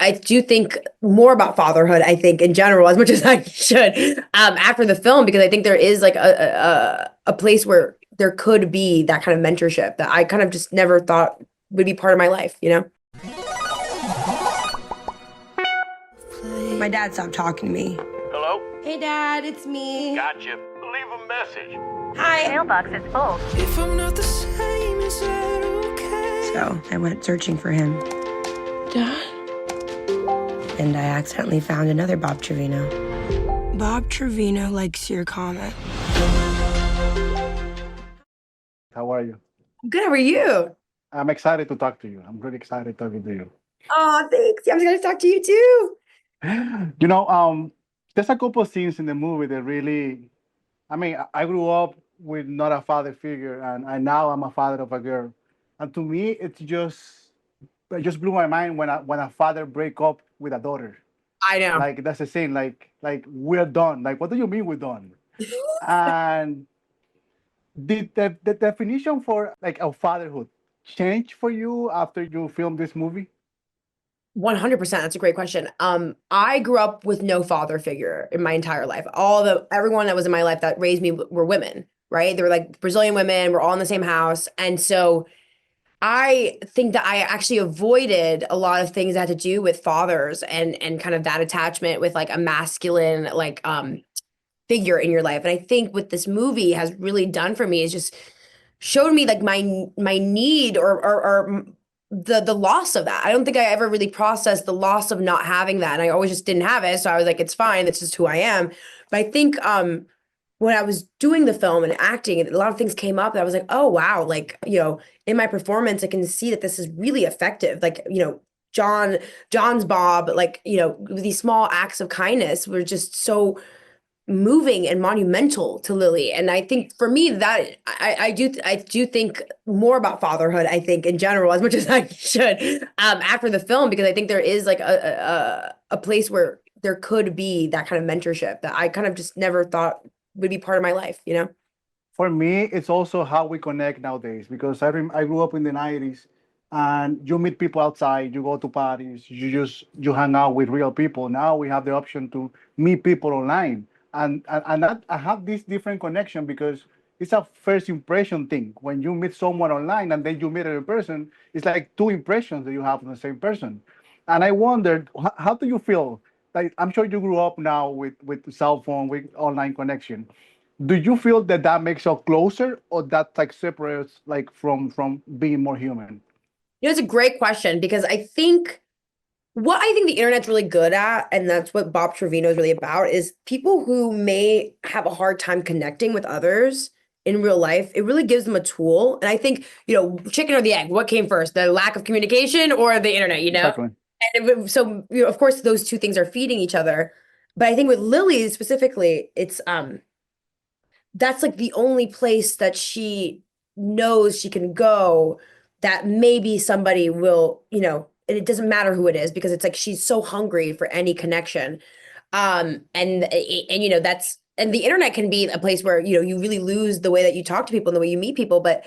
I do think more about fatherhood, I think, in general, as much as I should, after the film, because I think there is like a place where there could be that kind of mentorship that I kind of just never thought would be part of my life, you know? My dad stopped talking to me. Hello? Hey, Dad, it's me. Gotcha. Leave a message. Hi. Mailbox is full. If I'm not the same, is that okay? So I went searching for him, Dad? and I accidentally found another Bob Trevino. Bob Trevino likes your comment. How are you? Good, how are you? I'm excited to talk to you. I'm really excited talking to you. Oh, thanks. Yeah, I'm excited to talk to you too. There's a couple of scenes in the movie that really, I grew up with not a father figure, and now I'm a father of a girl. And to me, it just blew my mind when a father break up with a daughter. I know. Like that's the scene. Like we're done. Like what do you mean we're done? And the definition for like of fatherhood change for you after you filmed this movie? 100%. That's a great question. I grew up with no father figure in my entire life. Everyone that was in my life that raised me were women, right? They were like Brazilian women. We're all in the same house. And so I think that I actually avoided a lot of things that had to do with fathers and kind of that attachment with like a masculine, like, figure in your life. And I think what this movie has really done for me is just showed me like my need or the loss of that. I don't think I ever really processed the loss of not having that. And I always just didn't have it. So I was like, it's fine. That's just who I am. But I think when I was doing the film and acting, a lot of things came up that I was like, oh wow, like, in my performance, I can see that this is really effective. Like, John's Bob, like, these small acts of kindness were just so moving and monumental to Lily. And I think for me that I do think more about fatherhood, I think, in general, as much as I should, after the film, because I think there is like a place where there could be that kind of mentorship that I kind of just never thought would be part of my life, you know? For me, it's also how we connect nowadays because I grew up in the 90s and you meet people outside, you go to parties, you hang out with real people. Now we have the option to meet people online. And that, I have this different connection because it's a first impression thing. When you meet someone online and then you meet a person, it's like two impressions that you have of the same person. And I wondered, how do you feel? Like I'm sure you grew up now with cell phone, with online connection. Do you feel that that makes you closer, or that like separates like from being more human? It's a great question because what I think the internet's really good at, and that's what Bob Trevino is really about, is people who may have a hard time connecting with others in real life. It really gives them a tool. And I think, chicken or the egg, what came first, the lack of communication or the internet, Exactly. And so, of course, those two things are feeding each other. But I think with Lily specifically, it's that's like the only place that she knows she can go that maybe somebody will, and it doesn't matter who it is because it's like she's so hungry for any connection. And and the internet can be a place where, you really lose the way that you talk to people and the way you meet people. But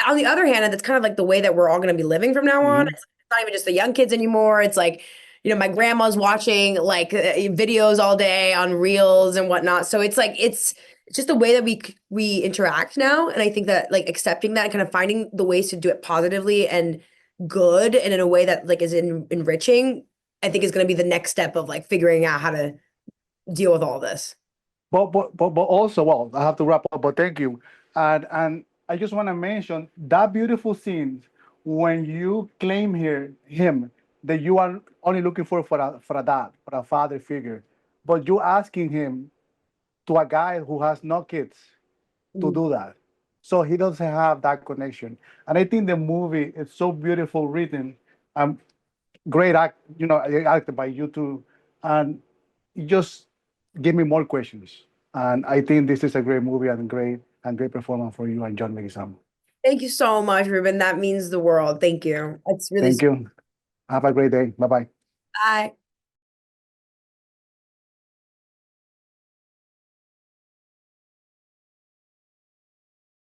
on the other hand, that's kind of like the way that we're all going to be living from now on. Mhm. It's not even just the young kids anymore. It's like, my grandma's watching like videos all day on reels and whatnot. So it's like, it's just the way that we interact now. And I think that like accepting that and kind of finding the ways to do it positively and good and in a way that like is enriching, I think is going to be the next step of like figuring out how to deal with all this. But also, well, I have to wrap up. But thank you, and I just want to mention that beautiful scene when you claim him that you are only looking for a dad, for a father figure, but you asking him to a guy who has no kids to do that. So he doesn't have that connection. And I think the movie is so beautiful written. Great acted by you too. And it just give me more questions. And I think this is a great movie and great performance for you and John Leguizamo. Thank you so much, Ruben. That means the world. Thank you. It's really Thank you. Have a great day. Bye bye. Bye.